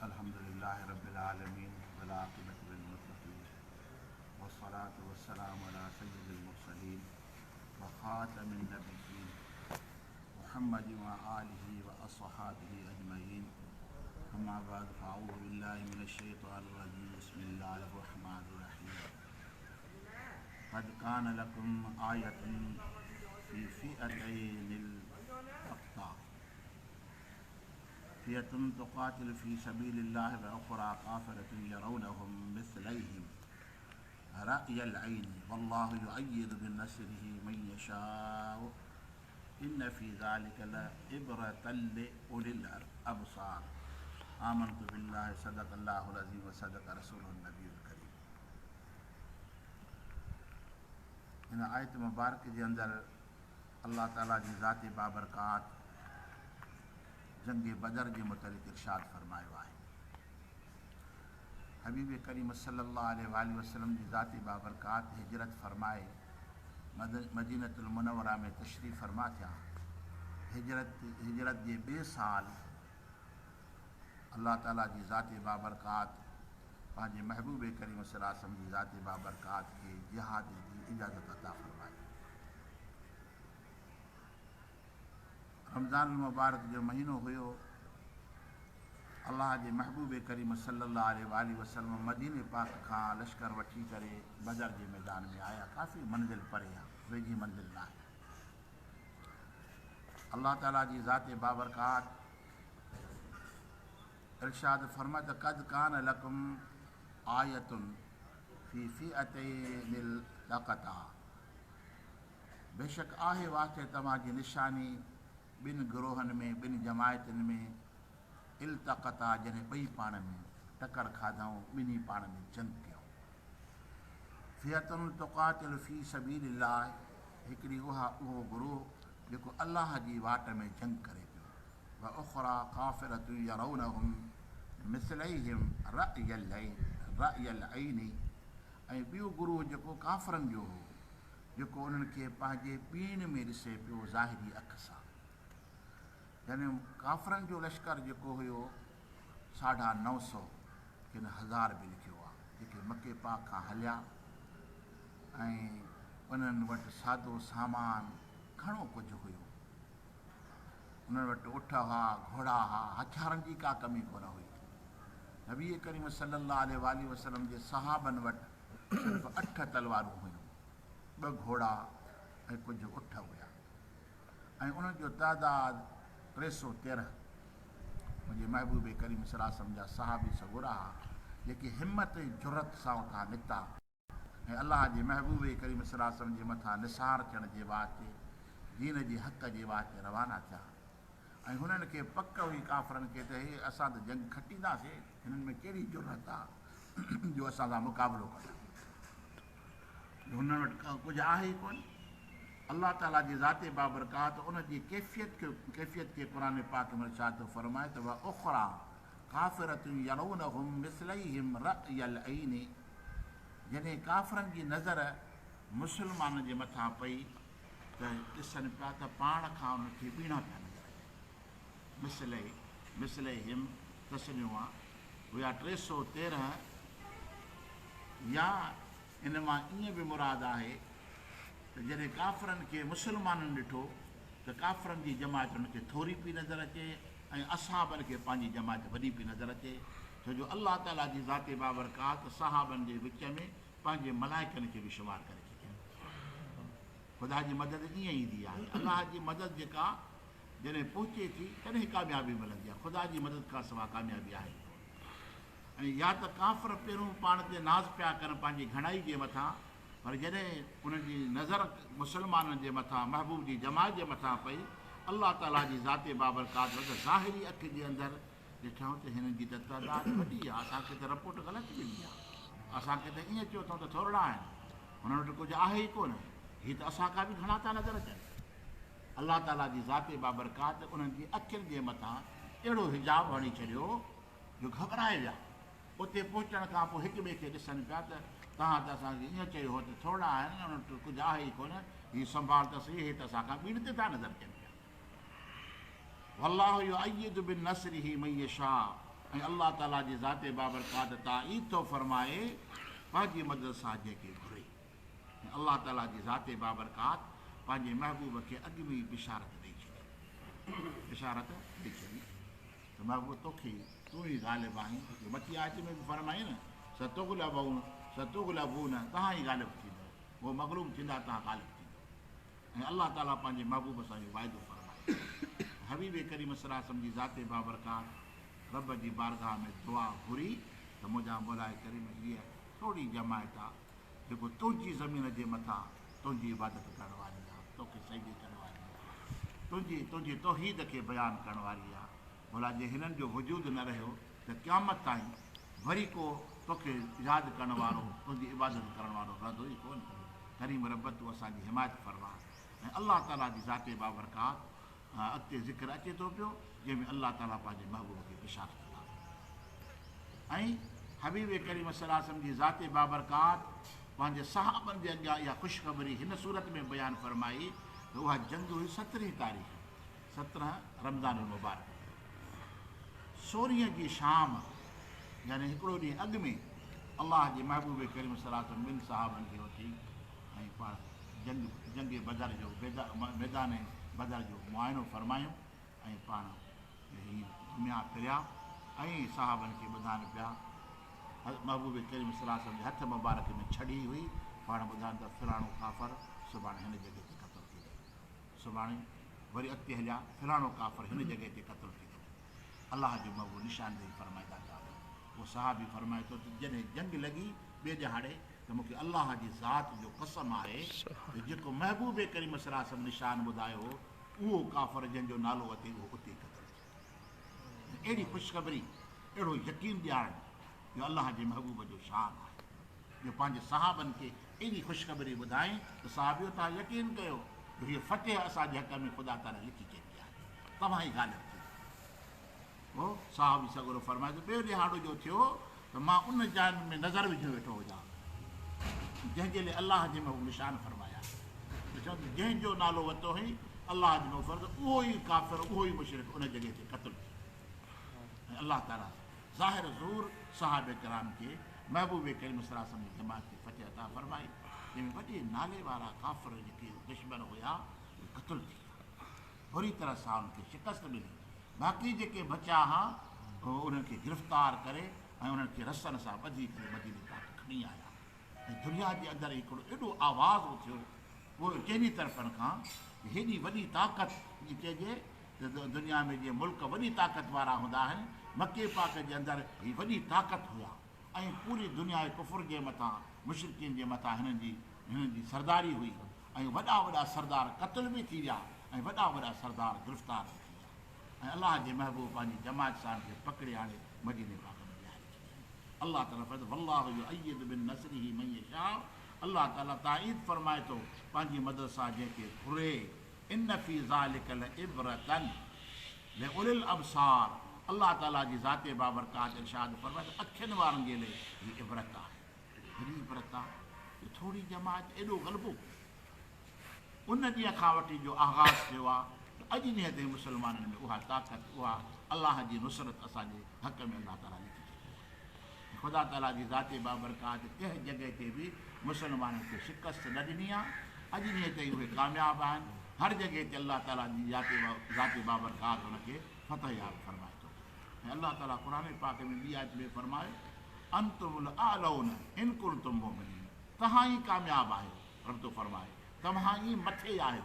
अल्हम्दुलिल्लाहि रब्बिल आलमीन वल आक़िबतु लिल मुत्तक़ीन वस्सलातु वस्सलामु अला सय्यिदिल मुरसलीन व ख़ातमिन नबिय्यीन मुहम्मदिन व आलिहि व अस्हाबिहि अजमईन। अम्मा बाद फ़अऊज़ु बिल्लाहि मिनश शैतानिर रजीम। बिस्मिल्लाहिर रहमानिर रहीम। क़द कान लकुम आयतुन फ़ी फ़िअतैनिल इल्तक़ता फ़िअतुन तुक़ातिलु फ़ी सबीलिल्लाहि व उख़रा काफ़िरतुन यरौनहुम मिस्लैहिम रअयल ऐनि वल्लाहु युअय्यिदु बिनस्रिहि मन यशाअ इन्न फ़ी ज़ालिका लइब्रतन लिउलिल अबसार। आमन्तु बिल्लाहि सदक़ल्लाहुल अज़ीम व सदक़ रसूलुहुन नबियुल करीम। इन आयत मुबारक जे अंदरि अल्लाह ताला जी ज़ाती बाबरकात जंग बदर जे मुतलिक़ इरशाद फरमायो आहे। हबीब करीम सल्लल्लाहु अलैहि वसल्लम जी ज़ाती बाबरकात हिजरत फरमाए मदीनतुल मुनव्वरा में तशरीफ़ फरमा थिया। हिजरत जे ॿिए साल अल्लाह ताला जी ज़ाती बाबरकात पंहिंजे महबूब करीम सल्लल्लाहु अलैहि वसल्लम जी ज़ाती बाबरकात खे जिहाद जी इजाज़त अता फरमाई। रमज़ान मुबारक जो महीनो हुयो। अल्लाह जे महबूब करीम सल्लल्लाहु अलैहि वसल्लम मदीने पाक खां लश्कर वठी करे बदर जे मैदान में आया। काफ़ी मंज़िल परे आहे, वेझी मंज़िल न आहे। अल्लाह ताला जी ज़ाते बाबरकात इरशाद फरमा त क़द कान लकुम आयतुन फ़ी फ़िअतैनिल इल्तक़ता। बेशक आहे वाक़ई तव्हांजी निशानी ॿिनि गिरोहनि में, ॿिनि जमायतुनि में इल्तक़ता जॾहिं ॿई पाण में टकर खाधऊं, ॿिन्ही पाण में जंग कयूं। फ़िअतुन तुक़ातिलु फ़ी सबीलिल्लाह, हिकिड़ी उहो गिरोह जेको अल्लाह जी वाट में जंग करे पियो। व उख़रा काफ़िरतुन यरौनहुम मिस्लैहिम रअयल ऐनि, ऐं ॿियो गिरोह जेको काफ़िरनि जो हो, जेको उन्हनि खे पंहिंजे पीण में ॾिसे पियो ज़ाहिरी अख सां। यानी काफ़िरनि जो लश्कर जेको हुयो 950 किन 1000 बि लिखियो आहे, जेके मके पाक खां हलिया ऐं उन्हनि वटि सादो सामान घणो कुझु हुयो। उन्हनि वटि उठ हुआ, घोड़ा हुआ, हथियारनि जी का कमी कोन हुई। नबी करीम सल्लल्लाहु अलैहि वसल्लम जे सहाबनि वटि सिर्फ़ु 8 तलवारूं हुयूं, 2 घोड़ा ऐं कुझु उठ हुया, ऐं उन्हनि जो तइदादु 313। मुंहिंजे महबूब करीम सल्लल्लाहु अलैहि वसल्लम जा सहाबी सगुरा जेके हिमत ऐं जुरत सां उतां निकिता ऐं अल्लाह जे महबूब करीम सल्लल्लाहु अलैहि वसल्लम जे मथां निसार थियण जे वास्ते, दीन जे हक़ जे वास्ते रवाना थिया। ऐं हुननि खे पक हुई काफ़िरनि खे त हे असां त जंग खटींदासीं, हिननि में कहिड़ी ज़रूरत आहे जो असां सां मुक़ाबिलो कंदा। हुननि वटि कुझु आहे ई कोन। अल्लाह ताला जी ज़ाते बाबरकात उन जी कैफ़ियत खे क़ुरान पाक में इरशाद थो फरमाए त व उख़रा काफ़िरतुन यरौनहुम मिस्लैहिम रअयल ऐनि। जॾहिं काफ़िरनि जी नज़र मुस्लमाननि जे मथां पई त ॾिसनि पिया त पाण खां उन्हनि खे ॿीणा पिया नज़र अचनि। मिस्लैहिम तस्नियो आहे, हुया 313, या इन मां ईअं बि मुराद आहे त जॾहिं काफ़िरनि खे मुस्लमाननि ॾिठो त काफ़िरनि जी जमायत उनखे थोरी पई नज़र अचे ऐं असहाबनि खे पंहिंजी जमायत वॾी पई नज़र अचे, छो जो अल्लाह ताला जी ज़ाते बाबरकात सहाबनि जे विच में पंहिंजे मलाइकनि खे बि शुमार करे छॾिया। ख़ुदा जी मदद ईअं ईंदी आहे। अल्लाह जी मदद जेका जॾहिं पहुचे थी तॾहिं कामयाबी मिलंदी आहे। ख़ुदा जी मदद खां सवाइ कामयाबी आहे। ऐं या त काफ़िर पहिरियों पाण ते नाज़ पिया कनि पंहिंजी घणाई जे मथां, पर जॾहिं उन्हनि जी नज़र मुस्लमाननि जे मथां, महबूब जी जमात जे मथां पई, अल्लाह ताला जी ज़ाते बाबरकात ज़ाहिरी अख जे अंदरि ॾिठऊं त हिननि जी त तइदादु वॾी आहे, असांखे त रिपोर्ट ग़लति मिली आहे, असांखे त ईअं चयो अथऊं त थोरा आहिनि, हुननि वटि कुझु आहे ई कोन, हीअ त असां खां बि घणा था नज़र अचनि। अल्लाह ताला जी ज़ाते बाबरकात उन्हनि जी अखियुनि जे मथां अहिड़ो हिजाब हणी छॾियो जो घबराए विया। उते पहुचण खां पोइ हिक ॿिए खे ॾिसनि पिया त तव्हां त असांखे ईअं चयो हो त थोरा आहिनि, उन्हनि वटि कुझु आहे ई कोन, हीअ संभाल त सही, हे त असांखां ॿीण ते था नज़र अचनि पिया। वल्लाहु युअय्यिदु बिनस्रिही मन यशा। ऐं अल्लाह ताला जी ज़ाते बाबरकात ताईद थो फरमाए पंहिंजी मदद सां जंहिंखे घुरे। ऐं अल्लाह ताला जी ज़ाते बाबरकात पंहिंजे महबूब खे अॻु में ई बिशारत ॾेई छॾी, बिशारत ॾेई छॾी त महबूब तोखे तूं ई ग़ालिब आहीं। मथी आयत में बि फरमाई न सतुग़लबून तव्हां ई ग़ालिब थींदो, उहो मग़लूब थींदा तव्हां ग़ालिब थींदो। ऐं अल्लाह ताला पंहिंजे महबूब सां इहो वाइदो फरमाए। हबीब करीम सल्लल्लाहु अलैहि वसल्लम जी ज़ाते बाबरकात रब जी बारगाह में दुआ घुरी त मुंहिंजा मौला करीम हीअ थोरी जमायत आहे जेको तुंहिंजी ज़मीन जे मथां तुंहिंजी इबादत करण वारी आहे, तोखे सजदे करण वारी आहे, तुंहिंजी तौहीद खे बयानु करण वारी आहे। भला जे हिननि जो वजूद न रहियो त क़यामत ताईं वरी को तोखे यादि करण वारो तुंहिंजी इबादत करण वारो रहंदो ई कोन। करीम रब तूं असांजी हिमायत फरमा। ऐं अल्लाह ताला जी ज़ाते बाबरकात अॻिते ज़िक्र अचे थो पियो जंहिंमें अल्लाह ताला पंहिंजे महबूब खे बिशारत कंदा। ऐं हबीब करीम सल्लल्लाहु अलैहि वसल्लम जी ज़ाते बाबरकात पंहिंजे सहाबनि जे अॻियां इहा ख़ुशख़बरी हिन सूरत में बयानु फरमाई त उहा जंग हुई 17 तारीख़ 17 रमज़ान मुबारक। 16 जी शाम यानी हिकिड़ो ॾींहुं अॻु में अल्लाह जे महबूब करीम सल्लल्लाहु अलैहि वसल्लम ॿिनि सहाबनि खे वठी ऐं पाण जंग बदर जो मैदान बदर जो मुआइनो फरमायूं ऐं पाण घुमिया फिरिया ऐं साहबनि खे ॿुधाइनि पिया। महबूब करीम सल्लल्लाहु अलैहि वसल्लम जे हथ मुबारक में छड़ी हुई, पाण ॿुधाइनि त फिराणो काफ़र सुभाणे हिन जॻह ते क़तलु थी वियो, सुभाणे वरी अॻिते हलिया फिराणो काफ़र हिन जॻह ते क़तलु थी वियो। अलाह जो महबूब निशानदेही फरमाईंदा था। उहो साहबी फरमाए थो त जॾहिं जंग लॻी ॿिए ॾिहाड़े त मूंखे अलाह जी ज़ात जो कसम आहे त जेको महबूब करीम सल्लल्लाहु अलैहि वसल्लम निशान ॿुधायो उहो काफ़र जंहिंजो नालो अचे उहो उते क़तलु थियो। अहिड़ी ख़ुशख़बरी अहिड़ो यकीन ॾियारणु जो अलाह जे महबूब जो शान आहे जो पंहिंजे सहाबनि खे एॾी ख़ुशख़बरी ॿुधाई त साहबियो तव्हां यकीन कयो त हीअ फतेह असांजे हक़ में ख़ुदा ताला लिखी चई आहे, तव्हां ई ग़ालिब थी। पोइ साहबी सॻोरो फरमाए त ॿियो ॾिहाड़ो जो थियो त मां उन जान में नज़र विझी वेठो हुजां जंहिंजे लाइ अलाह जे महबूब निशान फरमाया। ॾिसो त जंहिंजो नालो वरितो हुई अलाह जो महबूब उहो ई काफ़िर उहो ई मुशरिक उन जॻह ते क़तलु थियो। ऐं अलाह ताला ज़ाहिर ज़ूर साहिब कराम खे महबूब करीम सल्लल्लाहु अलैहि वसल्लम जी जमात खे फतेह अता फरमाई जंहिंमें वॾे नाले वारा काफ़िर जेके दुश्मन हुया उहे क़तलु थी विया, बुरी तरह सां उनखे शिकस्त मिली। बाक़ी जेके बचा हुआ उन्हनि खे गिरफ़्तार करे ऐं उन्हनि खे रसनि सां ॿधी करे मदीने तां खणी आया। ऐं दुनिया जे अंदरि हिकिड़ो एॾो आवाज़ उथियो उहो चइनी तरफ़नि खां हेॾी वॾी ताक़त चइजे त दुनिया में जीअं मुल्क वॾी ताक़त वारा हूंदा आहिनि, मके पाक जे अंदरि ही वॾी ताक़त हुआ ऐं पूरी दुनिया जे कुफर जे मथां मुशरिकीन जे मथां हिननि जी सरदारी हुई ऐं वॾा वॾा सरदार क़तल बि थी विया ऐं वॾा वॾा सरदार गिरफ़्तार बि थी विया। ऐं अलाह जे महबूब पंहिंजी जमात सां खे पकिड़े आणे मदीने पाक में ॿिहारे छॾियईं। अलाह ताला वल्लाहु युअय्यिदु बिनस्रिही मन यशा, अलाह ताला ताईद फरमाए थो पंहिंजी मदद सां जंहिंखे घुरे। इन फी ज़ालिका लइब्रतन लिउलिल अबसार, अलाह ताला जी ज़ाते बाबरकात इरशाद फरमाए त अखियुनि वारनि जे लाइ हीअ इबरत आहे। हेॾी इबरत आहे थोरी जमात एॾो ग़लबो उन ॾींहं खां वठी जो आगाज़ थियो आहे त अॼु ॾींहं ताईं मुस्लमाननि में उहा ताक़त उहा अलाह जी नुसरत असांजे हक़ में अलाह ताला लिखी छॾी आहे। ख़ुदा ताला जी ज़ाते बाबरकात कंहिं जॻह ते बि मुस्लमाननि खे शिकस्त न ॾिनी आहे, अॼु ॾींहं ताईं उहे कामयाबु आहिनि। हर जॻह ते अलाह ताला जी ज़ाते बाबरकात हुनखे फतह याब फरमाए थो। ऐं अलाह ताला क़ुर पाक में ॿी आयत में फरमायो अंतुमुल आलौन इन कुंतुम मुमिनीन, तव्हां ई कामयाबु आहियो। रब थो फरमाए तव्हां ई मथे आहियो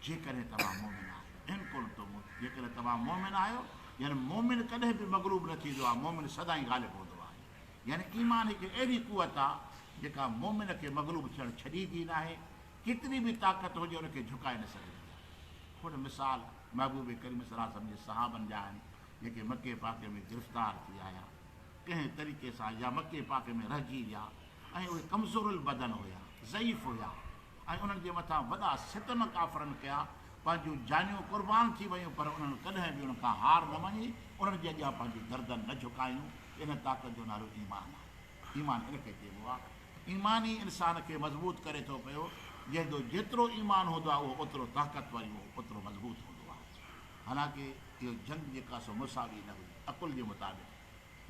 जेकॾहिं तव्हां मोमिन आहियो। इन कुंतुम, जेकॾहिं तव्हां मोमिन आहियो यानी मोमिन कॾहिं बि मग़लूब न थींदो आहे, मोमिन सदाईं ग़ालिब हूंदो आहे। यानी ईमान हिकु अहिड़ी कुवत आहे जेका मोमिन खे मग़लूब थियणु छॾींदी न आहे, केतिरी बि ताक़त हुजे हुनखे झुकाए न सघंदी आहे। खुद मिसाल महबूब करीम सल्लल्लाहु अलैहि वसल्लम जे सहाबनि जा आहिनि जेके मके पाके में गिरफ़्तार थी आया कंहिं तरीक़े सां या मके पाके में रहिजी विया ऐं उहे कमज़ोरुल बदन हुया, ज़ईफ़ हुया ऐं उन्हनि जे मथां वॾा सितम काफ़रनि कया, पंहिंजूं जानियूं क़ुर्बान थी वियूं पर उन्हनि कॾहिं बि उन्हनि खां हार न मञी, उन्हनि जे अॻियां पंहिंजी गर्दन न झुकायूं। इन ताक़त जो नालो ईमान आहे। ईमान इनखे चइबो आहे। ईमान ई इंसान खे मज़बूत करे थो पियो, जंहिंजो जेतिरो ईमान हूंदो आहे उहो ओतिरो ताक़तवर उहो ओतिरो मज़बूत हूंदो आहे। हालांकि इहो जंग जेका सो मुसावी न हुई अकुल जे मुताबिक़,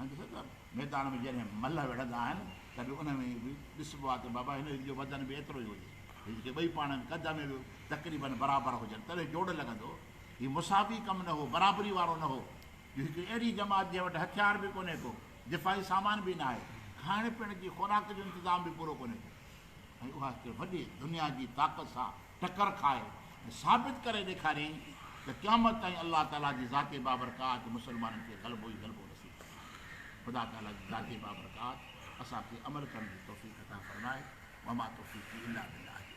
हाणे ॾिसो था मैदान में जॾहिं मल विढ़ंदा आहिनि त बि उन में बि ॾिसबो आहे त बाबा हिन जो वज़न बि एतिरो ई हुजे, जेके ॿई पाण कद में बि तक़रीबन बराबरि हुजनि, तॾहिं जोड़ लॻंदो। हीउ मुसाफ़ी कमु न हो, बराबरी वारो न हो। हिकु अहिड़ी जमात जे वटि हथियार बि कोन्हे को, दिफ़ाई सामान बि न आहे, खाइण पीअण जी खुराक जो इंतिज़ाम बि पूरो कोन्हे को, ऐं उहा वॾी दुनिया जी ताक़त सां टकर खाए ऐं साबित करे ॾेखारियईं त क़यामत ताईं अलाह ताला जी ज़ाती बाबरकात मुस्लमाननि खे ग़लबो ई ग़लबो नसीब करे। ख़ुदा ताला जी ज़ाती बाबरकात असांखे अमल करण जी तौफ़ीक़ अता फ़रमाए। वमा तौफ़ीक़ी इल्ला बिल्लाह।